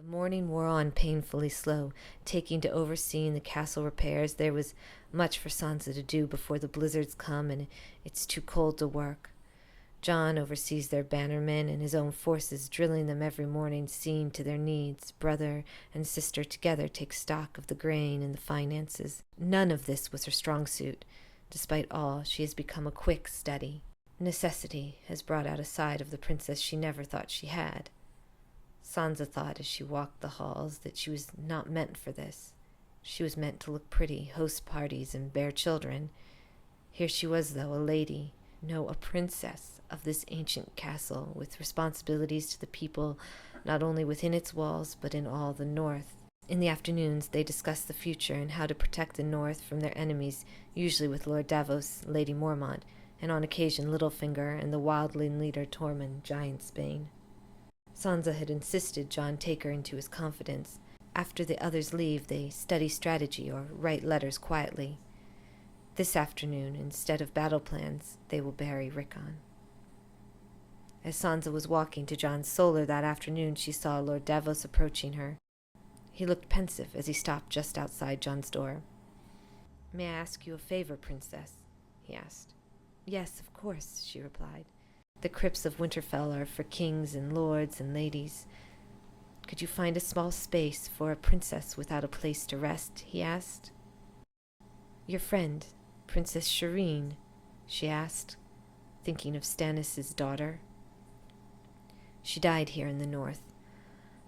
The morning wore on painfully slow. Taking to overseeing the castle repairs, there was much for Sansa to do before the blizzards come and it's too cold to work. Jon oversees their bannermen and his own forces, drilling them every morning, seeing to their needs. Brother and sister together take stock of the grain and the finances. None of this was her strong suit. Despite all, she has become a quick study. Necessity has brought out a side of the princess she never thought she had. Sansa thought as she walked the halls that she was not meant for this. She was meant to look pretty, host parties, and bear children. Here she was, though, a lady, no, a princess of this ancient castle, with responsibilities to the people, not only within its walls, but in all the North. In the afternoons, they discussed the future and how to protect the North from their enemies, usually with Lord Davos, Lady Mormont, and on occasion Littlefinger and the wildling leader Tormund, Giantsbane. Sansa had insisted Jon take her into his confidence. After the others leave, they study strategy or write letters quietly. This afternoon, instead of battle plans, they will bury Rickon. As Sansa was walking to Jon's solar that afternoon, she saw Lord Davos approaching her. He looked pensive as he stopped just outside Jon's door. "May I ask you a favor, Princess?" he asked. "Yes, of course," she replied. "The crypts of Winterfell are for kings and lords and ladies. Could you find a small space for a princess without a place to rest?" he asked. "Your friend, Princess Shireen," she asked, thinking of Stannis' daughter. "She died here in the North.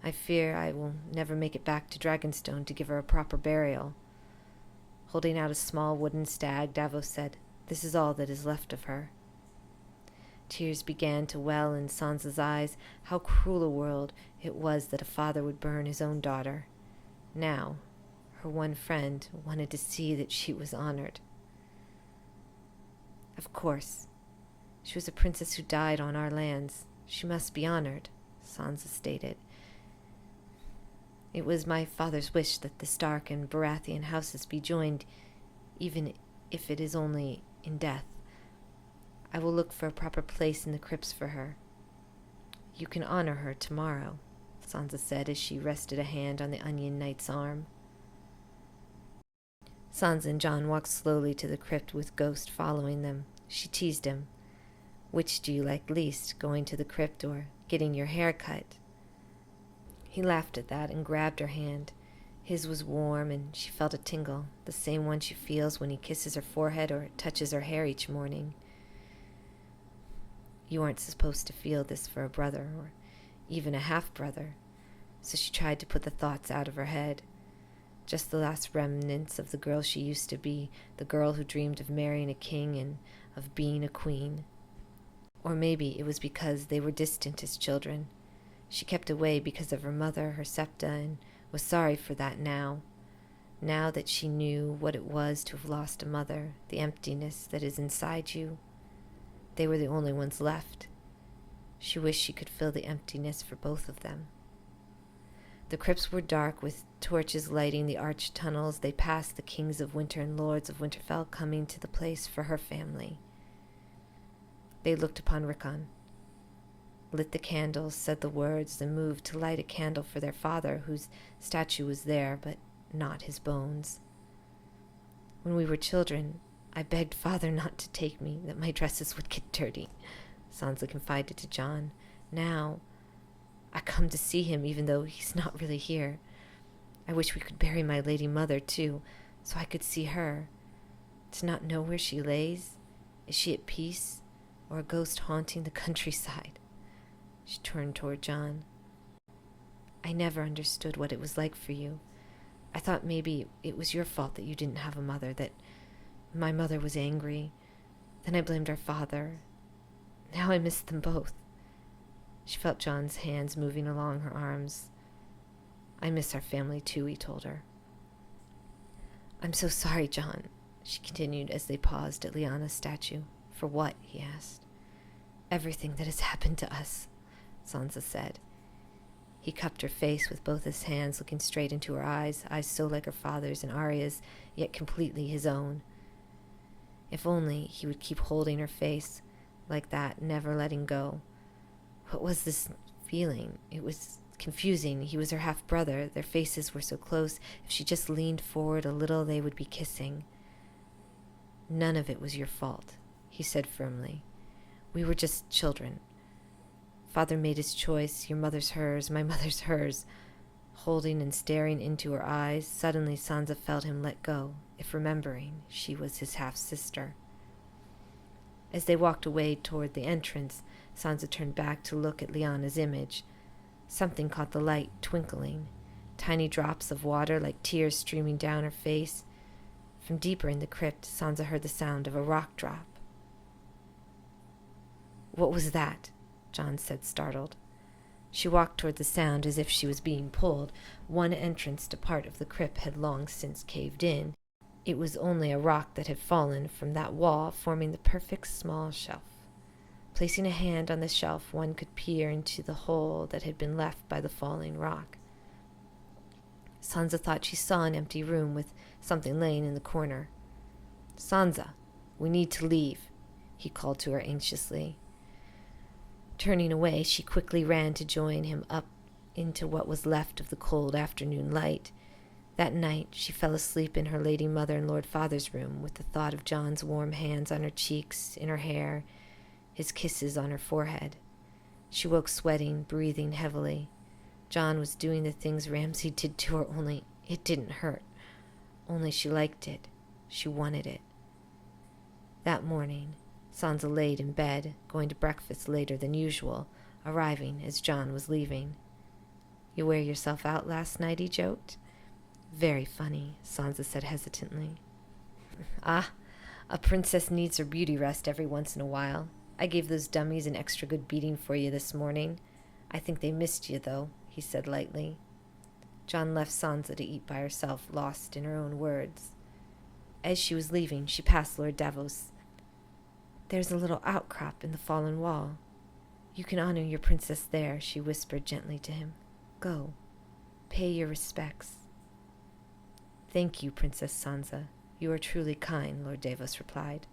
I fear I will never make it back to Dragonstone to give her a proper burial." Holding out a small wooden stag, Davos said, "This is all that is left of her." Tears began to well in Sansa's eyes. How cruel a world it was that a father would burn his own daughter. Now, her one friend wanted to see that she was honored. "Of course. She was a princess who died on our lands. She must be honored," Sansa stated. "It was my father's wish that the Stark and Baratheon houses be joined, even if it is only in death. I will look for a proper place in the crypts for her." "You can honor her tomorrow," Sansa said as she rested a hand on the Onion Knight's arm. Sansa and Jon walked slowly to the crypt with Ghost following them. She teased him. "Which do you like least, going to the crypt or getting your hair cut?" He laughed at that and grabbed her hand. His was warm and she felt a tingle, the same one she feels when he kisses her forehead or touches her hair each morning. "You aren't supposed to feel this for a brother, or even a half-brother," so she tried to put the thoughts out of her head. Just the last remnants of the girl she used to be, the girl who dreamed of marrying a king and of being a queen. Or maybe it was because they were distant as children. She kept away because of her mother, her septa, and was sorry for that now that she knew what it was to have lost a mother, the emptiness that is inside you. They were the only ones left. She wished she could fill the emptiness for both of them. The crypts were dark, with torches lighting the arched tunnels. They passed the kings of winter and lords of Winterfell, coming to the place for her family. They looked upon Rickon, lit the candles, said the words, and moved to light a candle for their father, whose statue was there, but not his bones. "When we were children, I begged father not to take me, that my dresses would get dirty," Sansa confided to Jon. "Now, I come to see him even though he's not really here. I wish we could bury my lady mother, too, so I could see her. To not know where she lays, is she at peace, or a ghost haunting the countryside?" She turned toward Jon. "I never understood what it was like for you. I thought maybe it was your fault that you didn't have a mother, that my mother was angry. Then I blamed our father. Now I miss them both." She felt Jon's hands moving along her arms. "I miss our family too," he told her. "I'm so sorry, Jon," she continued as they paused at Lyanna's statue. "For what?" he asked. "Everything that has happened to us," Sansa said. He cupped her face with both his hands, looking straight into her eyes so like her father's and Arya's, yet completely his own. If only he would keep holding her face like that, never letting go. What was this feeling? It was confusing. He was her half-brother. Their faces were so close. If she just leaned forward a little, they would be kissing. "None of it was your fault," he said firmly. "We were just children. Father made his choice. Your mother's hers. My mother's hers." Holding and staring into her eyes, suddenly Sansa felt him let go, if remembering she was his half-sister. As they walked away toward the entrance, Sansa turned back to look at Lyanna's image. Something caught the light, twinkling. Tiny drops of water like tears streaming down her face. From deeper in the crypt, Sansa heard the sound of a rock drop. "What was that?" Jon said, startled. She walked toward the sound as if she was being pulled. One entrance to part of the crypt had long since caved in. It was only a rock that had fallen from that wall, forming the perfect small shelf. Placing a hand on the shelf, one could peer into the hole that had been left by the falling rock. Sansa thought she saw an empty room with something laying in the corner. "Sansa, we need to leave," he called to her anxiously. Turning away, she quickly ran to join him up into what was left of the cold afternoon light. That night she fell asleep in her Lady Mother and Lord Father's room, with the thought of Jon's warm hands on her cheeks, in her hair, his kisses on her forehead. She woke sweating, breathing heavily. Jon was doing the things Ramsay did to her, only it didn't hurt. Only she liked it. She wanted it. That morning, Sansa laid in bed, going to breakfast later than usual, arriving as Jon was leaving. "You wear yourself out last night," he joked. "Very funny," Sansa said hesitantly. "Ah, a princess needs her beauty rest every once in a while. I gave those dummies an extra good beating for you this morning. I think they missed you, though," he said lightly. Jon left Sansa to eat by herself, lost in her own words. As she was leaving, she passed Lord Davos. "There's a little outcrop in the fallen wall. You can honor your princess there," she whispered gently to him. "Go. Pay your respects." "Thank you, Princess Sansa. You are truly kind," Lord Davos replied.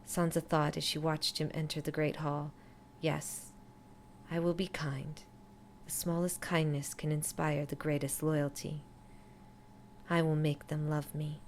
Sansa thought as she watched him enter the great hall. "Yes, I will be kind. The smallest kindness can inspire the greatest loyalty. I will make them love me."